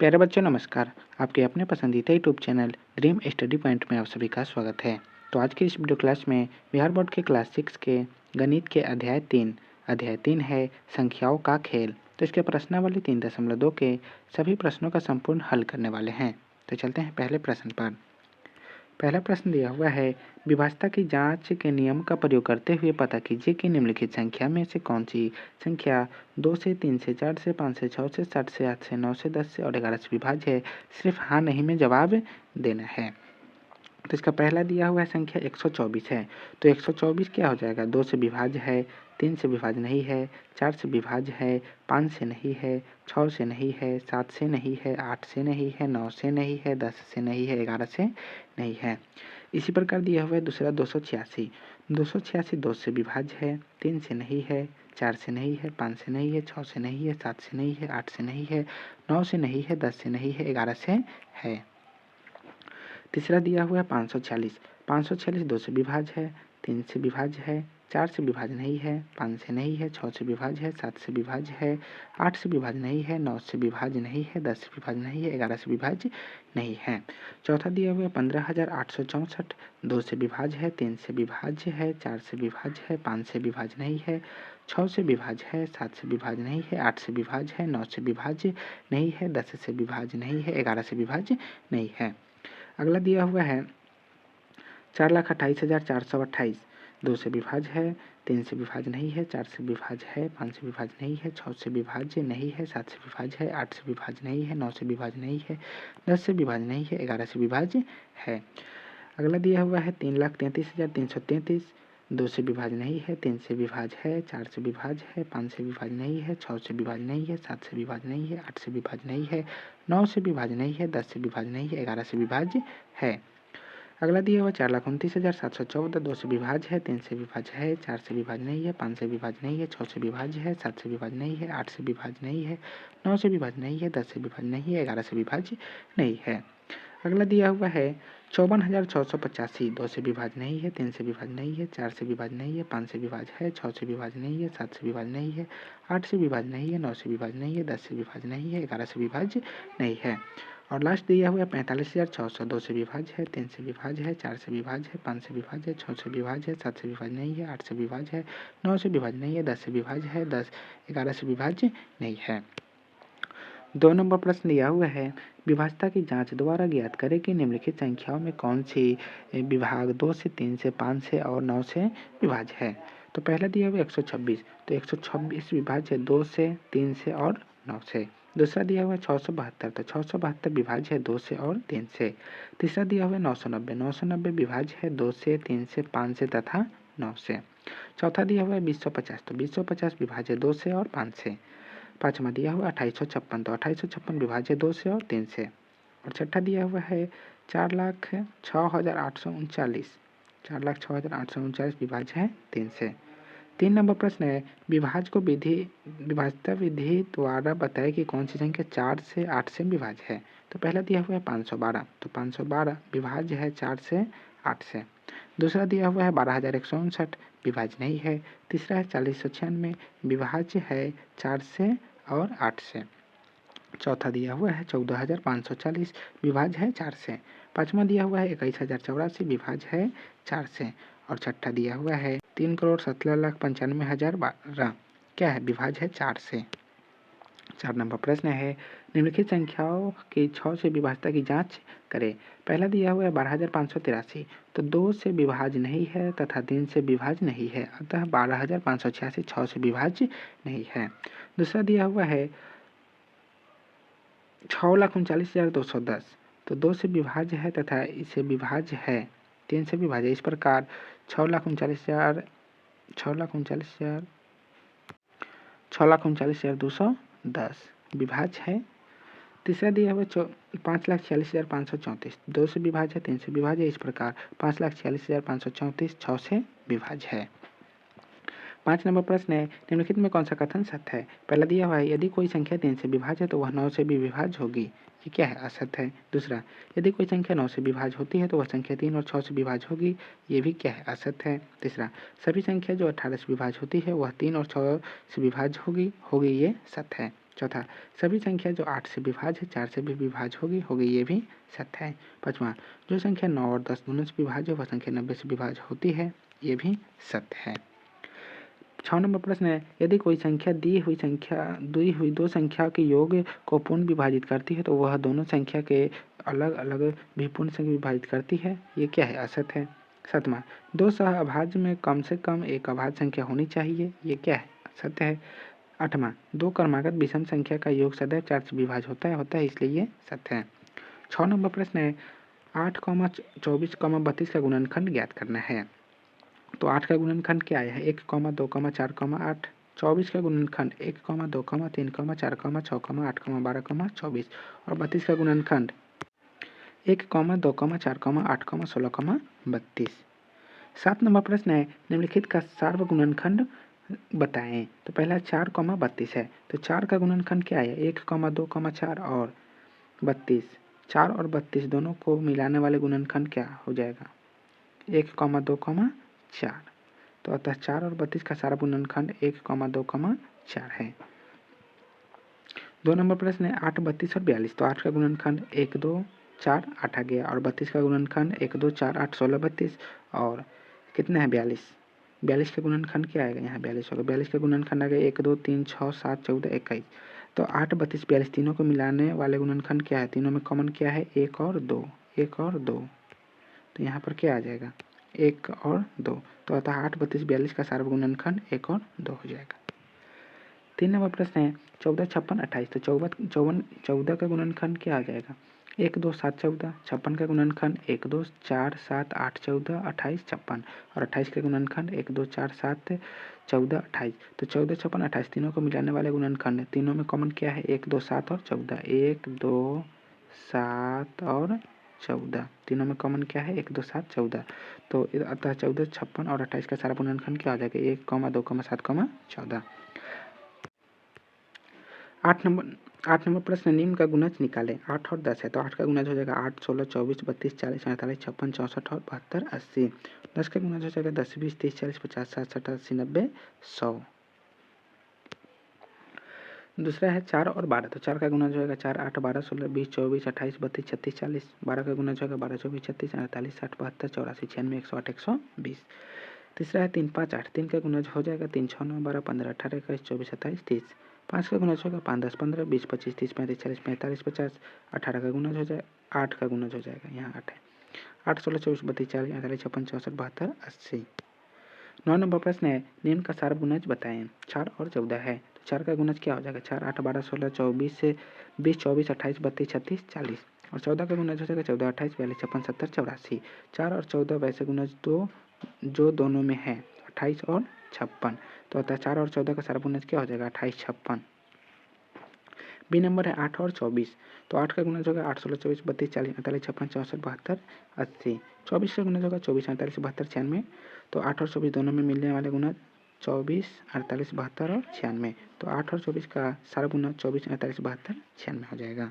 प्यारे बच्चों नमस्कार। आपके अपने पसंदीदा YouTube channel dream study point में आप सभी का स्वागत है। तो आज की इस वीडियो क्लास में बिहार बोर्ड के क्लास 6 के गणित के अध्याय 3 है संख्याओं का खेल। तो इसके प्रश्नावली 3.2 के सभी प्रश्नों का संपूर्ण हल करने वाले हैं। तो चलते हैं पहले प्रश्न पर। पहला प्रश्न दिया हुआ है, विभाज्यता की जांच के नियम का प्रयोग करते हुए पता कीजिए कि निम्नलिखित संख्या में से कौन सी संख्या 2 से 3 से 4 से 5 से 6 से 7 से 8 से 9 से 10 से और 11 से विभाज्य है। सिर्फ हाँ नहीं में जवाब देना है। तो इसका पहला दिया हुआ है संख्या 124 है। तो 124 क्या हो जाएगा? 2 से विभाज्य है, 3 से विभाज्य नहीं है, 4 से विभाज्य है, 5 से नहीं है, 6 से नहीं है, 7 से नहीं है, 8 से नहीं है, 9 से नहीं है, 10 से नहीं है, 11 से नहीं है। इसी प्रकार दिया हुआ है दूसरा 286। 286 2 से विभाज्य है, 3 से नहीं है, 4 से नहीं है, 5 से नहीं है, 6 से नहीं है, 7 से नहीं है, 8 से नहीं है, 9 से नहीं है, 10 से नहीं है, 11 से है। तीसरा दिया हुआ है 546। 546 2 से विभाज्य है, 3 से विभाज्य है, 4 से विभाज्य नहीं है, 5 से नहीं है, 6 से विभाज्य है, 7 से विभाज्य है, 8 से विभाज्य नहीं है, 9 से विभाज्य नहीं है, 10 से विभाज्य नहीं है, 11 से विभाज्य नहीं है। चौथा दिया हुआ है 15864। 2 से विभाज्य है, 3 से विभाज्य है, 4 से विभाज्य है, 5 से विभाज्य नहीं है, 6 से विभाज्य है, 7 से विभाज्य नहीं है, 8 से विभाज्य है, 9 से विभाज्य नहीं है, 10 से विभाज्य नहीं है, 11 से विभाज्य नहीं है। अगला दिया हुआ है 4,28,428। 2 से विभाज्य है, 3 से विभाज्य नहीं है, 4 से विभाज्य है, 5 से विभाज्य नहीं है, 6 से विभाज्य नहीं है, 7 से विभाज्य है, 8 से विभाज्य नहीं है, 9 से विभाज्य नहीं है, 10 से विभाज्य नहीं है, 11 से विभाज्य है। अगला दिया हुआ है 3,33,333। 2 से विभाज्य नहीं है, 3 से विभाज्य है, 4 से विभाज्य है, 5 से विभाज्य नहीं है, 6 से विभाज्य नहीं है, 7 से विभाज्य नहीं है, 8 से विभाज्य नहीं है, 9 से विभाज्य नहीं है, 10 से विभाज्य नहीं है, 11 से विभाज्य है। अगला दिया हुआ 4,29,714। 2 से विभाज्य है, 3 से विभाज्य है, 4 से विभाज्य नहीं है, 5 से विभाज्य नहीं है, 6 से विभाज्य है, 7 से विभाज्य नहीं है, 8 से विभाज्य नहीं है, 9 से विभाज्य नहीं है, 10 से विभाज्य नहीं है, 11 से विभाज्य नहीं है। अगला दिया हुआ है 54,685। 2 से विभाज्य नहीं है, 3 से विभाज्य नहीं है, 4 से विभाज्य नहीं है, 5 से विभाज्य है, 6 से विभाज्य नहीं है, 7 से विभाज्य नहीं है, 8 से विभाज्य नहीं है, 9 से विभाज्य नहीं है, 10 से विभाज्य नहीं है, 11 से विभाज्य नहीं है। और लास्ट दिया हुआ है 45,600। 2 से विभाज्य है, 3 से विभाज्य है, 4 से विभाज्य है, 5 से विभाज्य है, 6 से विभाज्य है, 7 से विभाज्य नहीं है, 8 से विभाज्य है, 9 से विभाज्य नहीं है, 10 से विभाज्य है, 11 से विभाज्य नहीं है। 2 नंबर प्रश्न दिया हुआ है, विभाज्यता की जांच द्वारा ज्ञात करें कि निम्नलिखित संख्याओं में कौन सी विभाग 2 से 3 से 5 से और 9 से विभाज्य है। तो पहला दिया हुआ 126। तो 126 विभाज्य है 2 से, 3 से और 9 से। दूसरा दिया हुआ है 672। तो 672 विभाज्य है 2 से और 3 से। तीसरा दिया हुआ है 990। 990 विभाज्य है 2 से, 3 से, 5 से तथा 9 से। चौथा दिया हुआ है 250। तो 250 विभाज्य 2 से और 5 से। पाँचवा दिया हुआ 2856। तो 2856 विभाज्य 2 से और 3 से। और छठा दिया हुआ है 4,06,839। 4,06,839 विभाज्य है 3 से। 3 नंबर प्रश्न है, विभाज्यता विधि द्वारा बताएं कि कौन सी संख्या 4 से 8 से विभाज्य है। तो पहला दिया हुआ है 512। तो 512 विभाज्य है 4 से 8 से। दूसरा दिया हुआ है 12,159 विभाज्य नहीं है। तीसरा है 4096 विभाज्य है 4 से और 8 से। चौथा दिया हुआ है 14,540 विभाज्य है 4 से। पाँचवा दिया हुआ है 21,084 विभाज्य है 4 से। और छठा दिया हुआ है 3,17,95,012 क्या है? विभाज्य है 4 से। 4 नंबर प्रश्न है, निम्नलिखित संख्याओं की 6 से विभाज्यता की जांच करें। पहला दिया हुआ है 12,583। तो 2 से विभाज्य नहीं है तथा 3 से विभाज्य नहीं है, अतः 12,586 6 से विभाज्य नहीं है। दूसरा दिया हुआ है 6,39,210। तो 2 से विभाज्य है तथा इसे विभाज्य है 3 से विभाज्य। इस प्रकार 6,39,210 विभाज्य है। तीसरा दिया हुआ 5,46,534। 2 से विभाज्य है, 3 से विभाज्य। इस प्रकार 5,46,534 6 से विभाज्य है। 5 नंबर प्रश्न है, निम्नलिखित में कौन सा कथन सत्य है? पहला दिया हुआ है, यदि कोई संख्या 3 से विभाज्य है तो वह 9 से भी विभाज्य होगी। ये क्या है? असत्य है। दूसरा, यदि कोई संख्या 9 से विभाज्य होती है तो वह संख्या 3 और 6 से विभाज्य होगी। ये भी क्या है? असत्य है। तीसरा, सभी संख्या जो 18 से विभाज्य होती है वह 3 और 6 से विभाज्य होगी। ये सत्य है। चौथा, सभी संख्या जो 8 से विभाज्य है 4 से भी विभाज्य होगी, ये भी सत्य है। पाँचवा, जो संख्या 9 और 10 दोनों से विभाज्य वह संख्या 90 से विभाज्य होती है, ये भी सत्य है। 6 नंबर प्रश्न है, यदि कोई संख्या दी हुई दो संख्या के योग को पूर्ण विभाजित करती है तो वह दोनों संख्या के अलग अलग भी पूर्ण से विभाजित करती है, ये क्या है? असत्य है। सातवां, दो सहअभाज्य में कम से कम एक अभाज्य संख्या होनी चाहिए, ये क्या है? सत्य है। आठवां, दो क्रमागत विषम संख्या का योग सदैव 4 से विभाज्य होता है, इसलिए ये सत्य है। 6 नंबर प्रश्न है, 8, 24, 32 का गुणनखंड ज्ञात करना है। तो 8 का गुणनखंड क्या है? 1, 2, 4, 8। 24 का गुणनखंड 1, 2, 3, 4, 6, 8, 12, 24 और 32 का गुणनखंड 1, 2, 4, 8, 16, 32। 7 नंबर प्रश्न है, निम्नलिखित का सार्वगुणनखंड बताएं। तो पहला 4, 32 है, तो 4 का गुणनखंड क्या है? 1, 2, 4 और 32। 4 और 32 दोनों को मिलाने वाले गुणनखंड क्या हो जाएगा? 1, 2, 4। तो अतः 4 और 32 का सारा गुणनखंड 1, 2, 4 है। 2 नंबर प्रश्न है, 8, 32 और 42। तो 8 का गुणनखंड 1, 2, 4, 8 आ गया और 32 का गुणनखंड 1, 2, 4, 8, 16, 32 और कितना है? 42। 42 का गुणनखंड क्या आएगा? यहाँ 42 होगा। 42 का गुणनखंड आ गया 1, 2, 3, 6, 7, 14, 21। तो 8, 32, 42 तीनों को मिलाने वाले गुणनखंड क्या है? तीनों में कॉमन क्या है? 1 और 2, 1 और 2। तो यहाँ पर क्या आ जाएगा? 1 और 2। तो अतः 8, 32, 42 का सार्वगुणनखंड 1 और 2 हो जाएगा। 3 नंबर प्रश्न है, 14, 56, 28। तो 14 का गुणनखंड क्या आ जाएगा? 1, 2, 7, 14। 56 का गुणनखंड 1, 2, 4, 7, 8, 14, 28, 56 और 28 का गुणनखंड 1, 2, 4, 7, 14, 28। तो 14, 56, 28 तीनों को मिलाने वाले गुणनखंड तीनों में कॉमन क्या है? 1, 2, 7 और 14। 1, 2, 7 और 14 तीनों में कॉमन क्या है? 1, 2, 7, 14। तो अतः 14, 56 और 28 का सारा गुणनखंड क्या हो जाएगा? 1, 2, 7, 14। 8 नंबर प्रश्न, निम्न का गुणज निकालें। 8 और 10 है, तो 8 का गुणज हो जाएगा 8, 16, 24, 32, 40, 48, 56, 64 और 72, 80। 10 का गुणज हो जाएगा 10, 20, 30, 40, 50, 60, 70, 80, 90, 100। दूसरा है 4 और 12। तो 4 का गुणज होगा 4, 8, 12, 16, 20, 24, 28, 32, 36, 40। 12 का गुणज होगा 12, 24, 36, 48, 60, 72, 84, 96, 108, 120। तीसरा है 3, 5, 8। 3 का गुणज हो जाएगा 3, 6, 9, 12, 15, 18, 21, 24, 27, 30। 5 का गुणज होगा 5, 10, 15, 20, 25, 30, 35, 40, 45, 50। 18 का गुणज हो जाएगा 8 का गुणज हो जाएगा, यहाँ 8 है। 8, 16, 24, 32, 40, 48, 56, 64, 72, 80। 9 नंबर प्रश्न है, निम्न का सार्वगुणज बताएं। 4 और 14 है, तो 4 का गुणज क्या हो जाएगा? 4, 8, 12, 16, 24 से 20, 24, 28, 32, 36, 40 और 14 का गुणज हो जाएगा 14, 28, 42, 56, 70, 84। 4 और 14 वैसे गुणज दो जो दोनों में है 28 और 56। तो अतः 4 और 14 का सार्वगुणज क्या हो जाएगा? 28, 56। बी नंबर है 8 और 24। तो 8 का गुणज होगा 8, 16, 24, 32, 40, 48, 56, 64, 72, 80। 24 का गुणज होगा 24, 48, 72, 96। तो 8 और 24 दोनों में मिलने वाले गुणज 24, 48, 72 और 96। तो 8 और 24 का सारा गुणज 24, 48, 72, 96 हो जाएगा।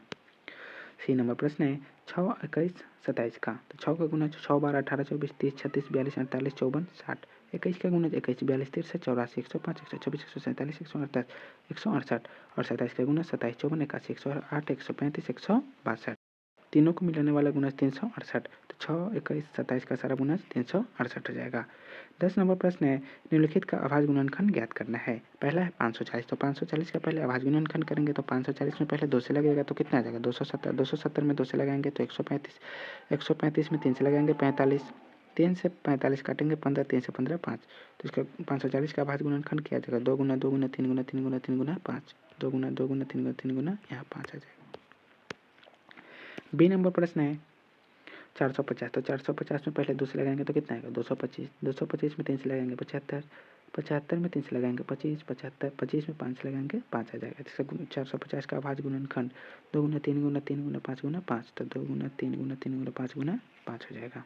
सी नंबर प्रश्न है 6, 21, 27 का। तो 6 का गुणज 6, 12, 18, 24, 30, 36, 42, 48, 54, 60। 21 का गुणज 21, 42, 63, 84, 105, 124, 147, 148, 168 और 27 का गुणज 27, 54, 81, 108, 135, 162। तीनों को मिलाने वाला गुणज 368। तो 6, 21, 27 का सारा गुणज 368 हो जाएगा। 10 नंबर प्रश्न है, निम्नलिखित का अभाज्य गुणनखंड ज्ञात करना है। पहला है 540। तो 540 का पहले अभाज्य गुणनखंड करेंगे तो 540 में पहले 2 से लगेगा तो कितना आ जाएगा? 270। 270 में 2 से लगाएंगे तो 135। 135 में 3 से लगाएंगे 45। 3 से 45 काटेंगे 15, 3 से 15, 5। तो इसका 540 का अभाज्य गुणनखंड क्या आ जाएगा? 2 गुना 2 गुना 3 गुना 3 गुना 3 गुना 5। 2 गुना 2 गुना 3 गुना 3 गुना यहाँ 5 आ जाएगा। बी नंबर प्रश्न है 450। तो 450 में पहले 2 से लगाएंगे तो कितना आएगा? 225। 225 में 3 से लगाएंगे 75। 75 में 3 से लगाएंगे 25। 75 25 में 5 से लगाएंगे 5 आ जाएगा। इसका 450 का अभाज्य गुणनखंड 2 गुना 3 गुना 3 गुना 5 गुना 5। तो 2 गुना 3 गुना 3 गुना 5 गुना 5 हो जाएगा।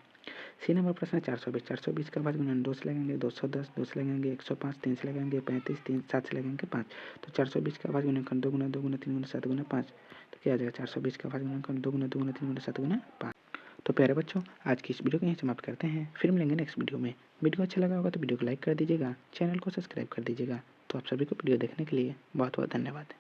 सी नंबर प्रश्न है 420। 420 का अभाज्य गुणन 2 से लगाएंगे 210, 2 से लगाएंगे 105, 3 से लगाएंगे 35, 3 7 से लगाएंगे 5। तो 420 का अभाज्य गुणनखंड 2 गुना 2 गुना 3 गुना 7 गुना 5। तो क्या आ जाएगा? 420 का अभाज्य गुणनखंड 2 गुना 2 गुना 3 गुना 7 गुना 5। तो प्यारे बच्चों, आज की इस वीडियो को यहीं समाप्त करते हैं, फिर मिलेंगे नेक्स्ट वीडियो में। वीडियो अच्छा लगा होगा तो वीडियो को लाइक कर दीजिएगा, चैनल को सब्सक्राइब कर दीजिएगा। तो आप सभी को वीडियो देखने के लिए बहुत बहुत धन्यवाद।